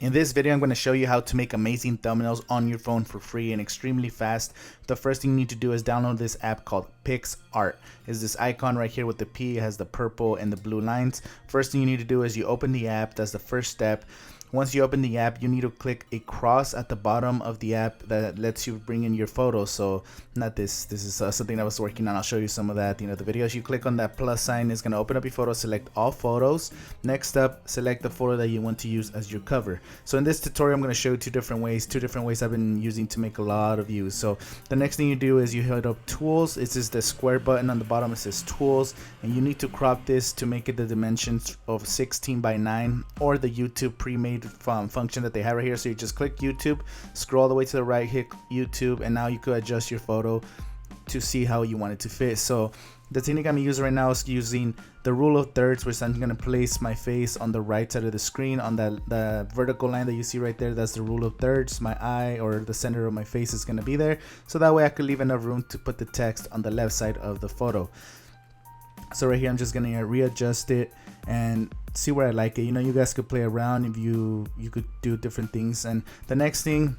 In this video, I'm going to show you how to make amazing thumbnails on your phone for free and extremely fast. The first thing you need to do is download this app called PicsArt. It's this icon right here with the P, it has the purple and the blue lines. First thing you need to do is you open the app. That's the first step. Once you open the app, you need to click a cross at the bottom of the app that lets you bring in your photos. So not this is something I was working on. I'll show you some of that at the end of the video. So you click on that plus sign, it's going to open up your photo, select all photos. Next up, select the photo that you want to use as your cover. So in this tutorial, I'm going to show you two different ways I've been using to make a lot of views. So the next thing you do is you hit up tools. It's just the square button on the bottom. It says tools, and you need to crop this to make it the dimensions of 16:9 or the YouTube pre-made function that they have right here. So you just click YouTube, scroll all the way to the right, hit YouTube, and now you could adjust your photo to see how you want it to fit. So the technique I'm using right now is using the rule of thirds, which I'm going to place my face on the right side of the screen on the vertical line that you see right there. That's the rule of thirds. My eye or the center of my face is going to be there, so that way I could leave enough room to put the text on the left side of the photo. So right here, I'm just gonna readjust it and see where I like it. You know, you guys could play around if you could do different things. And the next thing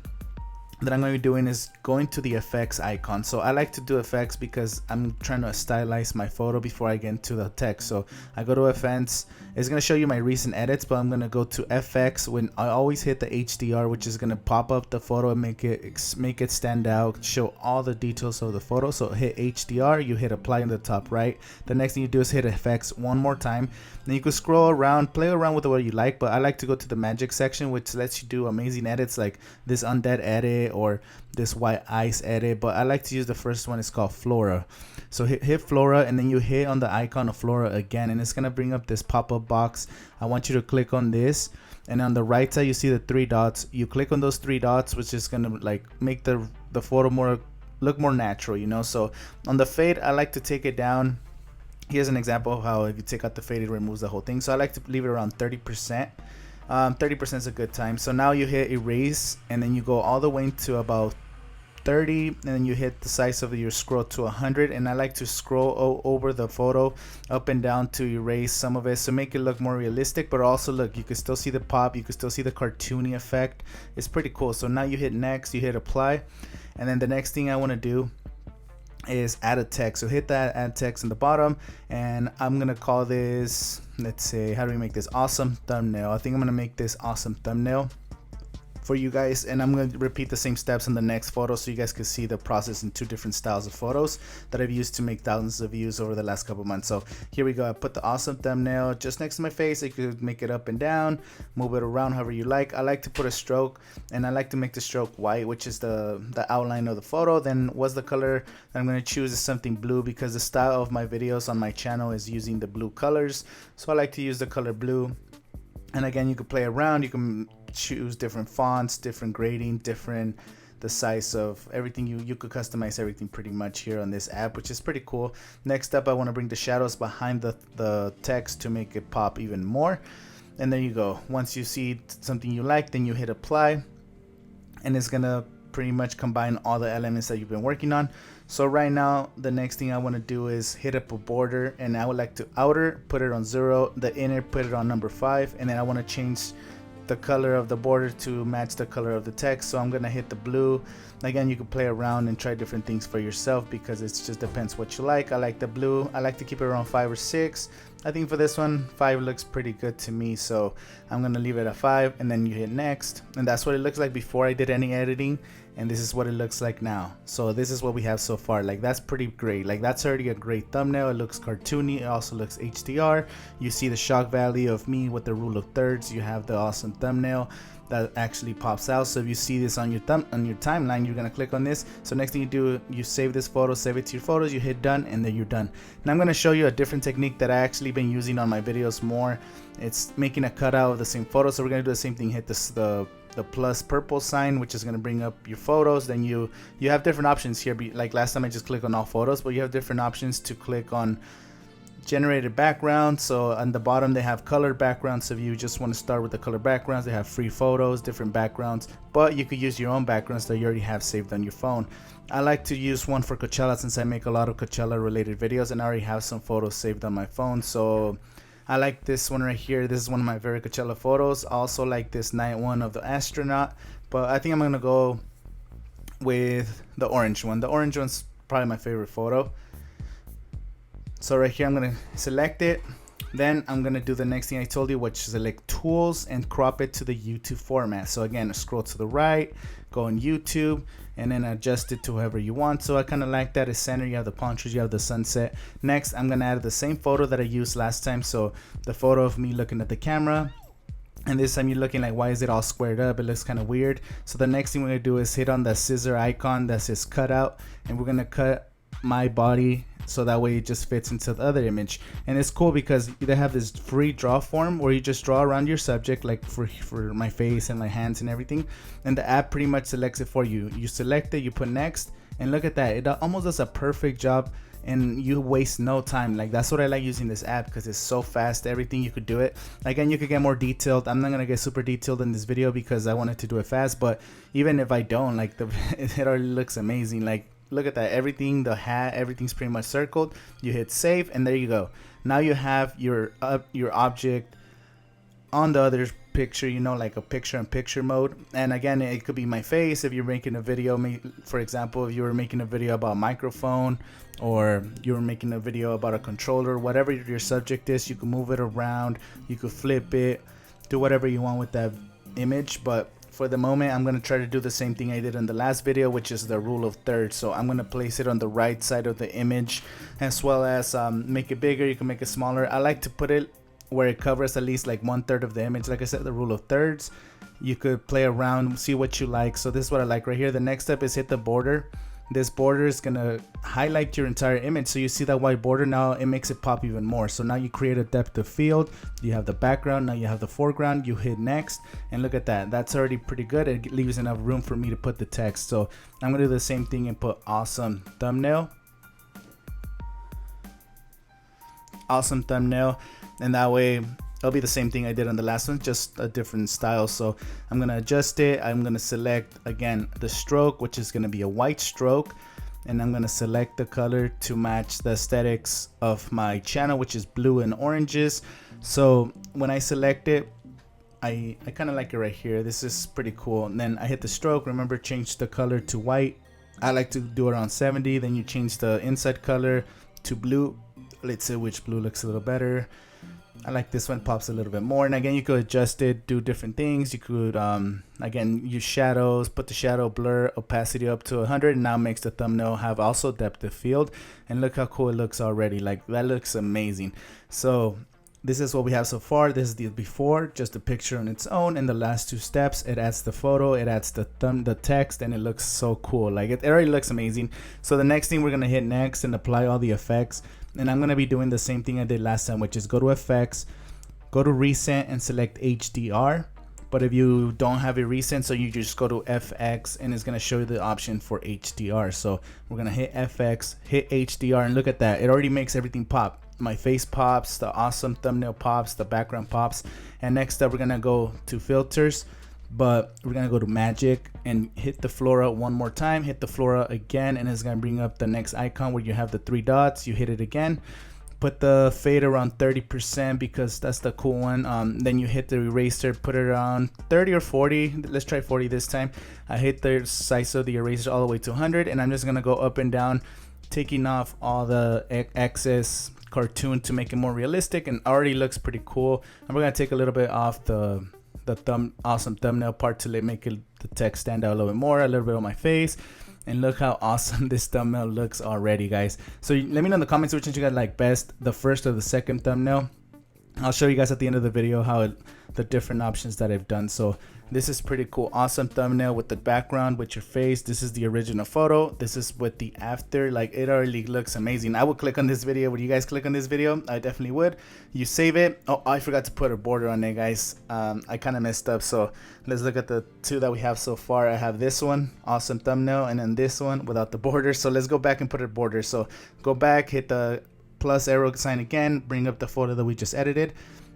that I'm going to be doing is going to the effects icon. So I like to do effects because I'm trying to stylize my photo before I get into the text. So I go to effects. It's going to show you my recent edits, but I'm going to go to FX. When I always hit the HDR, which is going to pop up the photo and make it stand out, show all the details of the photo. So hit HDR, you hit apply in the top right. The next thing you do is hit effects one more time. Then you can scroll around, play around with what you like, but I like to go to the magic section, which lets you do amazing edits like this undead edit or this white ice edit. But I like to use the first one. It's called Flora. So hit Flora, and then you hit on the icon of Flora again, and it's gonna bring up this pop-up box. I want you to click on this, and on the right side you see the three dots. You click on those three dots, which is gonna like make the photo look more natural, you know. So on the fade, I like to take it down. Here's an example of how if you take out the fade, it removes the whole thing. So I like to leave it around 30%. 30% is a good time. So now you hit erase, and then you go all the way to about 30, and then you hit the size of your scroll to 100. And I like to scroll over the photo up and down to erase some of it, so make it look more realistic, but also look, you can still see the pop, you can still see the cartoony effect. It's pretty cool. So now you hit next, you hit apply, and then the next thing I want to do is add a text. So hit that add text in the bottom, and I'm gonna call this, let's say, how do we make this awesome thumbnail? I think I'm gonna make this awesome thumbnail for you guys, and I'm going to repeat the same steps in the next photo so you guys can see the process in two different styles of photos that I've used to make thousands of views over the last couple months. So here we go. I put the awesome thumbnail just next to my face. You could make it up and down, move it around however you like. I like to put a stroke, and I like to make the stroke white, which is the outline of the photo. Then what's the color that I'm going to choose is something blue, because the style of my videos on my channel is using the blue colors. So I like to use the color blue. And again, you can play around, you can choose different fonts, different grading, different the size of everything. You could customize everything pretty much here on this app, which is pretty cool. Next up, I want to bring the shadows behind the text to make it pop even more. And there you go. Once you see something you like, then you hit apply, and it's gonna pretty much combine all the elements that you've been working on. So right now, the next thing I want to do is hit up a border, and I would like to outer put it on 0, the inner put it on number 5, and then I want to change the color of the border to match the color of the text. So I'm gonna hit the blue. Again, you can play around and try different things for yourself, because it just depends what you like. I like the blue. I like to keep it around 5 or 6. I think for this one, 5 looks pretty good to me, so I'm gonna leave it at 5, and then you hit next, and that's what it looks like before I did any editing, and this is what it looks like now. So this is what we have so far. Like, that's pretty great. Like, that's already a great thumbnail. It looks cartoony. It also looks HDR. You see the shock value of me with the rule of thirds. You have the awesome thumbnail that actually pops out. So if you see this on your timeline, you're gonna click on this. So next thing you do, you save this photo, save it to your photos, you hit done, and then you're done. Now I'm gonna show you a different technique that I actually been using on my videos more. It's making a cutout of the same photo. So we're gonna do the same thing. Hit the plus purple sign, which is going to bring up your photos. Then you have different options here. Like last time I just clicked on all photos, but you have different options to click on generated background. So on the bottom they have colored backgrounds. So if you just want to start with the color backgrounds, they have free photos, different backgrounds, but you could use your own backgrounds that you already have saved on your phone. I like to use one for Coachella, since I make a lot of Coachella related videos and I already have some photos saved on my phone. So I like this one right here. This is one of my very Coachella photos. I also like this night one of the astronaut, but I think I'm gonna go with the orange one. The orange one's probably my favorite photo. So right here I'm gonna select it. Then I'm gonna do the next thing I told you, which is select tools and crop it to the YouTube format. So again, scroll to the right, go on YouTube, and then adjust it to whoever you want. So I kind of like that. It's center, you have the palm trees, you have the sunset. Next, I'm gonna add the same photo that I used last time. So the photo of me looking at the camera. And this time you're looking like, why is it all squared up? It looks kind of weird. So the next thing we're gonna do is hit on the scissor icon that says cut out, and we're gonna cut my body so that way it just fits into the other image. And it's cool because they have this free draw form where you just draw around your subject, like for my face and my hands and everything, and the app pretty much selects it for you. You select it, you put next, and look at that, it almost does a perfect job and you waste no time. Like, that's what I like using this app, because it's so fast. Everything you could do it. Again, you could get more detailed. I'm not gonna get super detailed in this video because I wanted to do it fast, but even if I don't, like, it already looks amazing. Like, look at that, everything, the hat, everything's pretty much circled. You hit save, and there you go. Now you have your object on the other picture, you know, like a picture-in-picture mode. And again, it could be my face if you're making a video. For example, if you were making a video about a microphone, or you were making a video about a controller, whatever your subject is, you can move it around, you could flip it, do whatever you want with that image. But for the moment, I'm going to try to do the same thing I did in the last video, which is the rule of thirds. So I'm going to place it on the right side of the image, as well as make it bigger. You can make it smaller. I like to put it where it covers at least like 1/3 of the image. Like I said, the rule of thirds. You could play around, see what you like. So this is what I like right here. The next step is hit the border. This border is gonna highlight your entire image, so you see that white border. Now it makes it pop even more. So now you create a depth of field, you have the background, now you have the foreground. You hit next, and look at that, that's already pretty good. It leaves enough room for me to put the text. So I'm gonna do the same thing and put awesome thumbnail, and that way it'll be the same thing I did on the last one, just a different style. So I'm gonna adjust it. I'm gonna select again the stroke, which is gonna be a white stroke, and I'm gonna select the color to match the aesthetics of my channel, which is blue and oranges. So when I select it, I kind of like it right here. This is pretty cool. And then I hit the stroke. Remember, change the color to white. I like to do around 70. Then you change the inside color to blue. Let's see which blue looks a little better. I like this one, pops a little bit more. And again, you could adjust it, do different things. You could again use shadows, put the shadow blur opacity up to 100, and now makes the thumbnail have also depth of field. And look how cool it looks already. Like, that looks amazing. So this is what we have so far. This is the before, just a picture on its own. And the last two steps, it adds the photo, it adds the text, and it looks so cool. Like, it already looks amazing. So the next thing, we're gonna hit next and apply all the effects. And I'm gonna be doing the same thing I did last time, which is go to effects, go to recent, and select HDR. But if you don't have it recent, so you just go to FX, and it's gonna show you the option for HDR. So we're gonna hit FX, hit HDR, and look at that, it already makes everything pop. My face pops, the awesome thumbnail pops, the background pops. And next up, we're gonna go to filters, but we're gonna go to magic and hit the flora one more time, hit the flora again, and it's gonna bring up the next icon where you have the 3 dots. You hit it again, put the fade around 30% because that's the cool one. Then you hit the eraser, put it around 30 or 40. Let's try 40 this time. I hit the size of the eraser all the way to 100, and I'm just gonna go up and down, taking off all the excess cartoon to make it more realistic, and already looks pretty cool. And we're gonna take a little bit off the awesome thumbnail part to make the text stand out a little bit more, a little bit on my face. And look how awesome this thumbnail looks already, guys. So let me know in the comments which one you guys like best, the first or the second thumbnail. I'll show you guys at the end of the video how the different options that I've done. So this is pretty cool. Awesome thumbnail with the background with your face. This is the original photo. This is with the after. Like, it already looks amazing. I would click on this video. Would you guys click on this video? I definitely would. You save it. Oh, I forgot to put a border on it, guys. I kind of messed up. So let's look at the 2 that we have so far. I have this one, awesome thumbnail, and then this one without the border. So let's go back and put a border. So go back, hit the plus arrow sign again, bring up the photo that we just edited.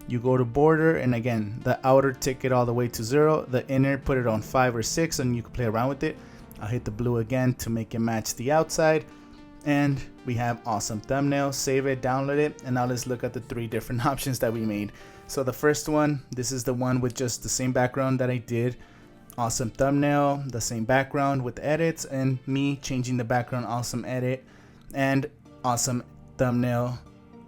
You go to border, and again, the outer take it all the way to 0, the inner put it on 5 or 6, and you can play around with it. I'll hit the blue again to make it match the outside. and we have awesome thumbnail. Save it, download it, and now let's look at the 3 different options that we made. So the first one, this is the one with just the same background that I did. Awesome thumbnail, the same background with edits, and me changing the background, awesome edit, and awesome thumbnail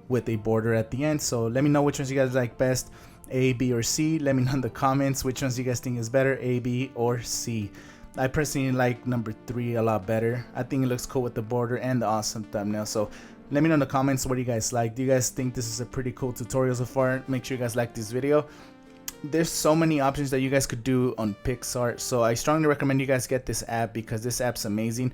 with a border at the end. So let me know which ones you guys like best, A, B, or C. Let me know in the comments which ones you guys think is better, A, B, or C. I personally like number 3 a lot better. I think it looks cool with the border and the awesome thumbnail. So let me know in the comments what do you guys like. Do you guys think this is a pretty cool tutorial so far? Make sure you guys like this video. There's so many options that you guys could do on PicsArt, so I strongly recommend you guys get this app because this app's amazing.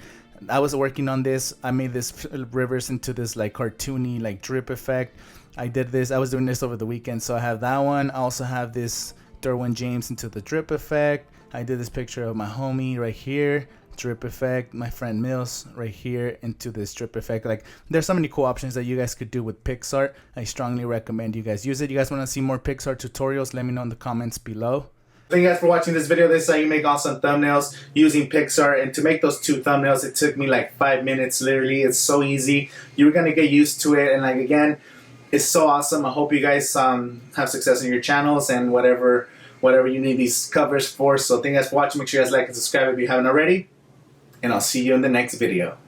I was working on this. I made this rivers into this like cartoony like drip effect. I was doing this over the weekend, so I have that one. I also have this Derwin James into the drip effect. I did this picture of my homie right here, drip effect. My friend Mills right here into this drip effect. Like, there's so many cool options that you guys could do with PicsArt. I strongly recommend you guys use it. You guys want to see more PicsArt tutorials? Let me know in the comments below. Thank you guys for watching this video. This is how you make awesome thumbnails using PicsArt. And to make those 2 thumbnails, it took me like 5 minutes literally. It's so easy. You're gonna get used to it, and like again, it's so awesome. I hope you guys have success in your channels and whatever you need these covers for. So thank you guys for watching. Make sure you guys like and subscribe if you haven't already. And I'll see you in the next video.